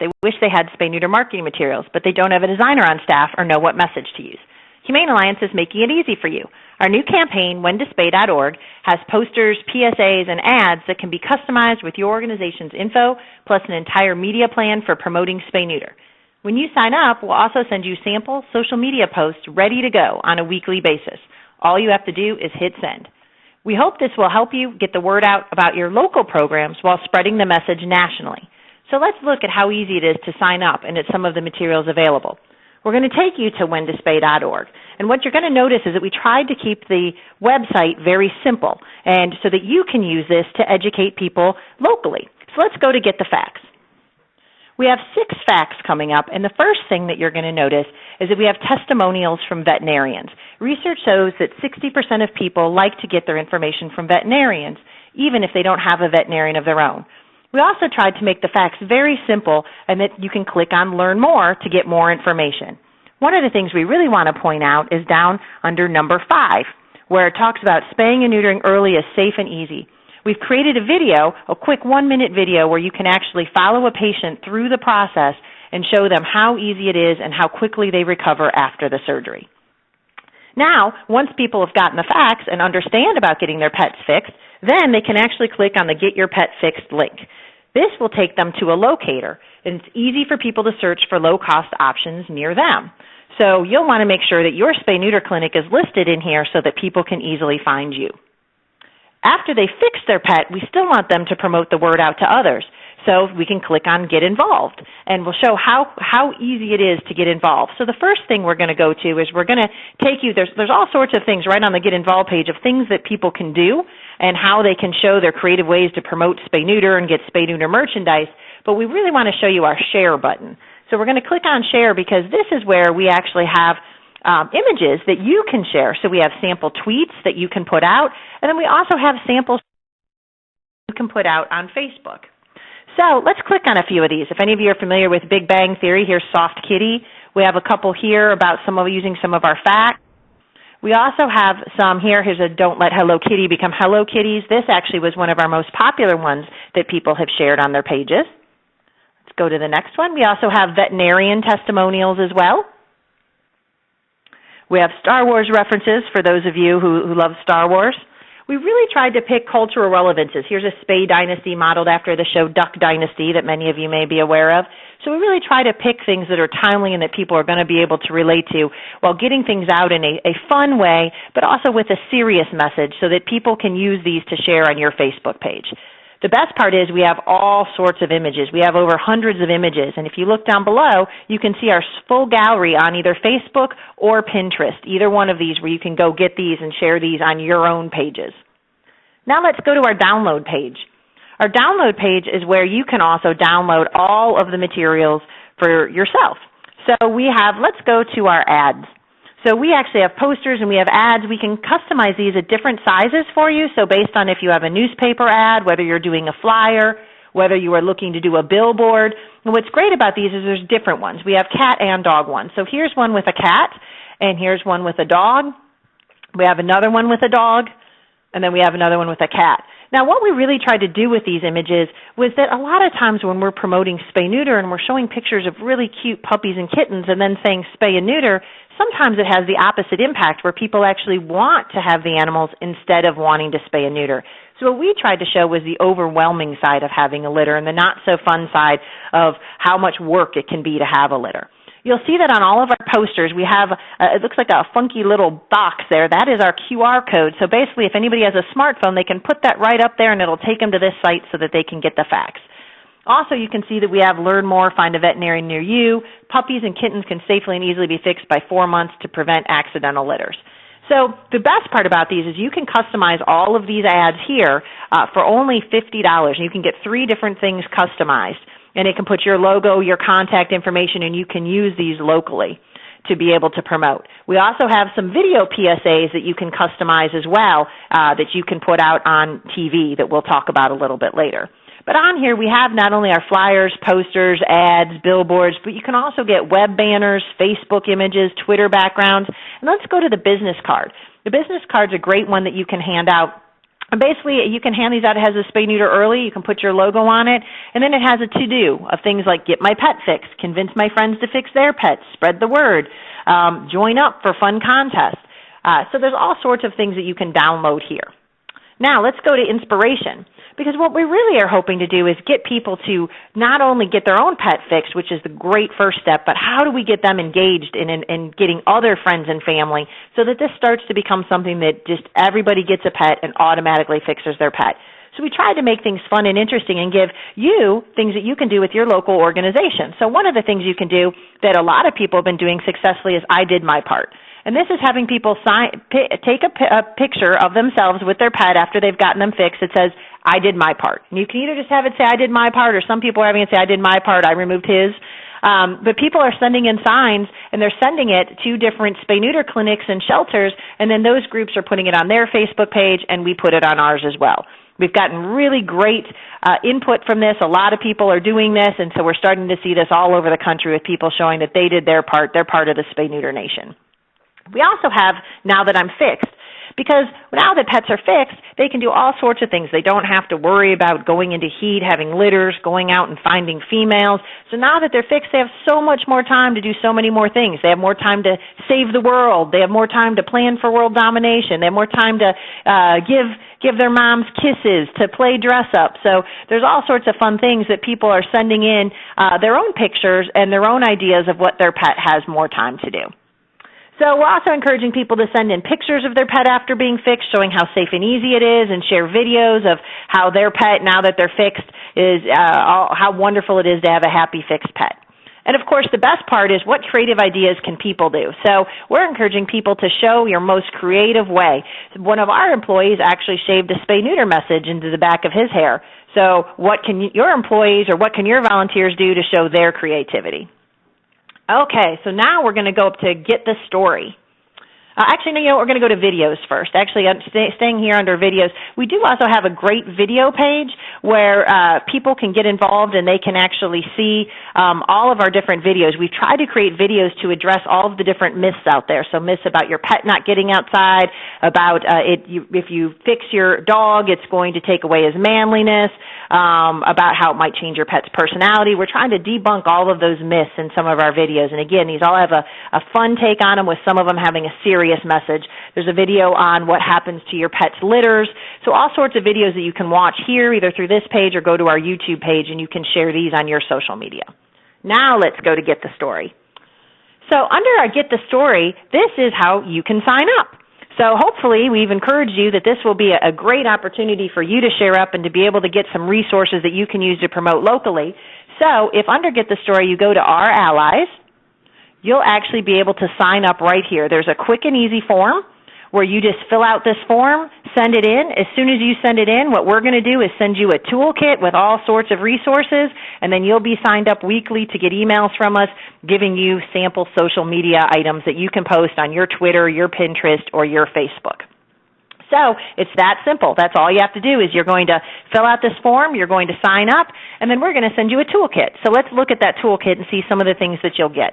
they wish they had spay-neuter marketing materials, but they don't have a designer on staff or know what message to use. Humane Alliance is making it easy for you. Our new campaign, WhenToSpay.org, has posters, PSAs, and ads that can be customized with your organization's info, plus an entire media plan for promoting spay-neuter. When you sign up, we'll also send you sample social media posts ready to go on a weekly basis. All you have to do is hit send. We hope this will help you get the word out about your local programs while spreading the message nationally. So let's look at how easy it is to sign up and at some of the materials available. We're going to take you to WhenToSpay.org. And what you're going to notice is that we tried to keep the website very simple and so that you can use this to educate people locally. So let's go to get the facts. We have 6 facts coming up, and the first thing that you're going to notice is that we have testimonials from veterinarians. Research shows that 60% of people like to get their information from veterinarians, even if they don't have a veterinarian of their own. We also tried to make the facts very simple and that you can click on Learn More to get more information. One of the things we really want to point out is down under number 5, where it talks about spaying and neutering early is safe and easy. We've created a video, a quick 1-minute video, where you can actually follow a patient through the process and show them how easy it is and how quickly they recover after the surgery. Now, once people have gotten the facts and understand about getting their pets fixed, then they can actually click on the Get Your Pet Fixed link. This will take them to a locator, and it's easy for people to search for low-cost options near them. So you'll want to make sure that your spay-neuter clinic is listed in here so that people can easily find you. After they fix their pet, we still want them to promote the word out to others. So we can click on Get Involved, and we'll show how easy it is to get involved. So the first thing we're going to go to is we're going to take you, there's all sorts of things right on the Get Involved page of things that people can do and how they can show their creative ways to promote spay-neuter and get spay-neuter merchandise, but we really want to show you our Share button. So we're going to click on Share because this is where we actually have images that you can share. So we have sample tweets that you can put out, and then we also have samples you can put out on Facebook. So let's click on a few of these. If any of you are familiar with Big Bang Theory, here's Soft Kitty. We have a couple here about using some of our facts. We also have some here. Here's a Don't Let Hello Kitty Become Hello Kitties. This actually was one of our most popular ones that people have shared on their pages. Let's go to the next one. We also have veterinarian testimonials as well. We have Star Wars references for those of you who love Star Wars. We really tried to pick cultural relevances. Here's a Spay Dynasty modeled after the show Duck Dynasty that many of you may be aware of. So we really try to pick things that are timely and that people are going to be able to relate to while getting things out in a fun way, but also with a serious message so that people can use these to share on your Facebook page. The best part is we have all sorts of images. We have over hundreds of images, and if you look down below, you can see our full gallery on either Facebook or Pinterest, either one of these where you can go get these and share these on your own pages. Now let's go to our download page. Our download page is where you can also download all of the materials for yourself. So let's go to our ads. So we actually have posters and we have ads. We can customize these at different sizes for you. So based on if you have a newspaper ad, whether you're doing a flyer, whether you are looking to do a billboard. And what's great about these is there's different ones. We have cat and dog ones. So here's one with a cat, and here's one with a dog. We have another one with a dog, and then we have another one with a cat. Now, what we really tried to do with these images was that a lot of times when we're promoting spay-neuter and we're showing pictures of really cute puppies and kittens and then saying spay and neuter, sometimes it has the opposite impact where people actually want to have the animals instead of wanting to spay and neuter. So what we tried to show was the overwhelming side of having a litter and the not-so-fun side of how much work it can be to have a litter. You'll see that on all of our posters, we have, it looks like a funky little box there. That is our QR code. So basically, if anybody has a smartphone, they can put that right up there, and it'll take them to this site so that they can get the facts. Also, you can see that we have Learn More, Find a Veterinarian Near You. Puppies and kittens can safely and easily be fixed by 4 months to prevent accidental litters. So the best part about these is you can customize all of these ads here for only $50. And you can get 3 different things customized. And it can put your logo, your contact information, and you can use these locally to be able to promote. We also have some video PSAs that you can customize as well that you can put out on TV that we'll talk about a little bit later. But on here we have not only our flyers, posters, ads, billboards, but you can also get web banners, Facebook images, Twitter backgrounds. And let's go to the business card. The business card's a great one that you can hand out And basically, you can hand these out. It has a spay neuter early. You can put your logo on it. And then it has a to-do of things like get my pet fixed, convince my friends to fix their pets, spread the word, join up for fun contests. So there's all sorts of things that you can download here. Now, let's go to inspiration, because what we really are hoping to do is get people to not only get their own pet fixed, which is the great first step, but how do we get them engaged in getting other friends and family so that this starts to become something that just everybody gets a pet and automatically fixes their pet. So we tried to make things fun and interesting and give you things that you can do with your local organization. So one of the things you can do that a lot of people have been doing successfully is I did my part. And this is having people take a picture of themselves with their pet after they've gotten them fixed. It says, I did my part. And you can either just have it say, I did my part, or some people are having it say, I did my part, I removed his. But people are sending in signs, and they're sending it to different spay-neuter clinics and shelters, and then those groups are putting it on their Facebook page, and we put it on ours as well. We've gotten really great input from this. A lot of people are doing this, and so we're starting to see this all over the country with people showing that they did their part. They're part of the spay-neuter nation. We also have Now That I'm Fixed, because now that pets are fixed, they can do all sorts of things. They don't have to worry about going into heat, having litters, going out and finding females. So now that they're fixed, they have so much more time to do so many more things. They have more time to save the world. They have more time to plan for world domination. They have more time to give their moms kisses, to play dress up. So there's all sorts of fun things that people are sending in their own pictures and their own ideas of what their pet has more time to do. So we're also encouraging people to send in pictures of their pet after being fixed, showing how safe and easy it is, and share videos of how their pet, now that they're fixed, is how wonderful it is to have a happy fixed pet. And, of course, the best part is what creative ideas can people do. So we're encouraging people to show your most creative way. One of our employees actually shaved a spay-neuter message into the back of his hair. So what can your employees or what can your volunteers do to show their creativity? Okay, so now we're going to go up to Get the Story. Actually, no, you know, we're going to go to videos first. Actually, staying here under videos, we do also have a great video page where people can get involved and they can actually see all of our different videos. We've tried to create videos to address all of the different myths out there. So myths about your pet not getting outside, about if you fix your dog, it's going to take away his manliness, about how it might change your pet's personality. We're trying to debunk all of those myths in some of our videos. And again, these all have a fun take on them, with some of them having a serious message. There's a video on what happens to your pet's litters. So all sorts of videos that you can watch here, either through this page or go to our YouTube page, and you can share these on your social media. Now let's go to Get the Story. So under our Get the Story, this is how you can sign up. So hopefully we've encouraged you that this will be a great opportunity for you to share up and to be able to get some resources that you can use to promote locally. So if under Get the Story you go to Our Allies, you'll actually be able to sign up right here. There's a quick and easy form where you just fill out this form, send it in. As soon as you send it in, what we're going to do is send you a toolkit with all sorts of resources, and then you'll be signed up weekly to get emails from us giving you sample social media items that you can post on your Twitter, your Pinterest, or your Facebook. So it's that simple. That's all you have to do is you're going to fill out this form, you're going to sign up, and then we're going to send you a toolkit. So let's look at that toolkit and see some of the things that you'll get.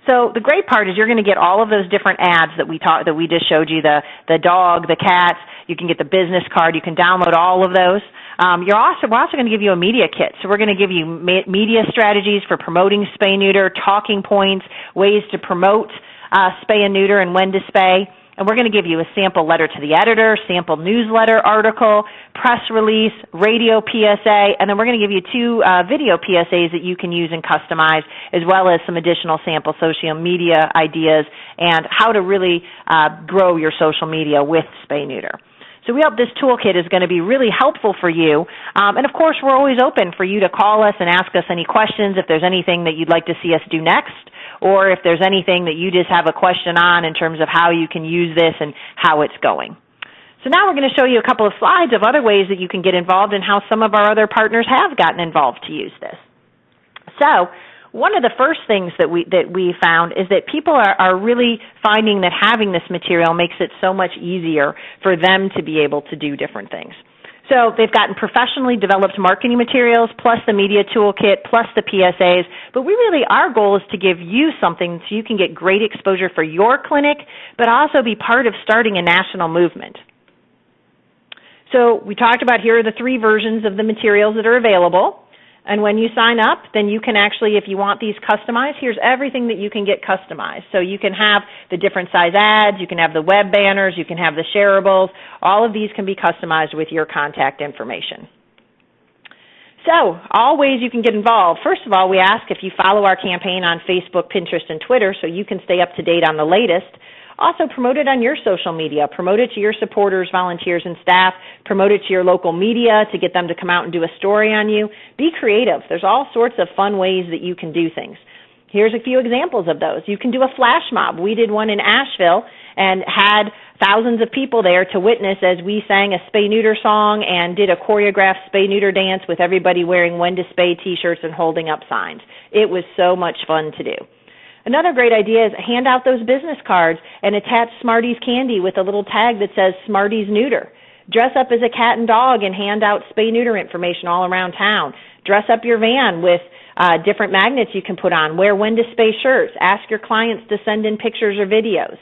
So the great part is you're going to get all of those different ads that we just showed you, the dog, the cats. You can get the business card. You can download all of those. We're also going to give you a media kit. So we're going to give you media strategies for promoting spay neuter, talking points, ways to promote spay and neuter, and when to spay. And we're going to give you a sample letter to the editor, sample newsletter article, press release, radio PSA, and then we're going to give you 2 video PSAs that you can use and customize, as well as some additional sample social media ideas and how to really grow your social media with spay-neuter. So we hope this toolkit is going to be really helpful for you. And, of course, we're always open for you to call us and ask us any questions if there's anything that you'd like to see us do next, or if there's anything that you just have a question on in terms of how you can use this and how it's going. So now we're going to show you a couple of slides of other ways that you can get involved and how some of our other partners have gotten involved to use this. So one of the first things that we found is that people are really finding that having this material makes it so much easier for them to be able to do different things. So they've gotten professionally developed marketing materials, plus the media toolkit, plus the PSAs. But our goal is to give you something so you can get great exposure for your clinic, but also be part of starting a national movement. So we talked about here are the 3 versions of the materials that are available. And when you sign up, then you can actually, if you want these customized, here's everything that you can get customized. So you can have the different size ads, you can have the web banners, you can have the shareables. All of these can be customized with your contact information. So, all ways you can get involved. First of all, we ask if you follow our campaign on Facebook, Pinterest, and Twitter so you can stay up to date on the latest. Also, promote it on your social media. Promote it to your supporters, volunteers, and staff. Promote it to your local media to get them to come out and do a story on you. Be creative. There's all sorts of fun ways that you can do things. Here's a few examples of those. You can do a flash mob. We did one in Asheville and had thousands of people there to witness as we sang a spay-neuter song and did a choreographed spay-neuter dance with everybody wearing When to Spay t-shirts and holding up signs. It was so much fun to do. Another great idea is hand out those business cards and attach Smarties candy with a little tag that says Smarties Neuter. Dress up as a cat and dog and hand out spay-neuter information all around town. Dress up your van with different magnets you can put on. Wear When to Spay shirts. Ask your clients to send in pictures or videos.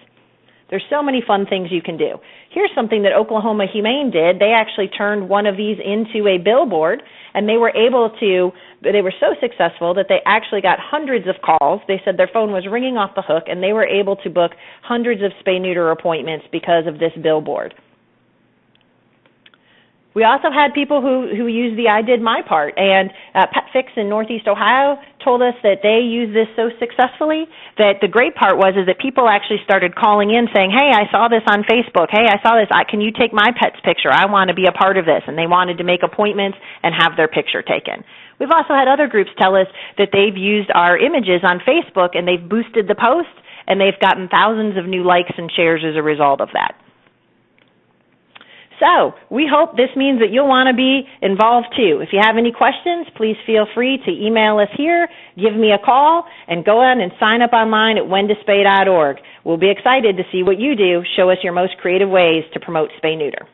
There's so many fun things you can do. Here's something that Oklahoma Humane did. They actually turned one of these into a billboard, and they were so successful that they actually got hundreds of calls. They said their phone was ringing off the hook, and they were able to book hundreds of spay-neuter appointments because of this billboard. We also had people who used the I Did My Part, and Pet Fix in Northeast Ohio told us that they used this so successfully that the great part was that people actually started calling in saying, hey, I saw this on Facebook. Hey, I saw this. Can you take my pet's picture? I want to be a part of this. And they wanted to make appointments and have their picture taken. We've also had other groups tell us that they've used our images on Facebook and they've boosted the post and they've gotten thousands of new likes and shares as a result of that. So we hope this means that you'll want to be involved too. If you have any questions, please feel free to email us here, give me a call, and go on and sign up online at whentospay.org. We'll be excited to see what you do. Show us your most creative ways to promote spay-neuter.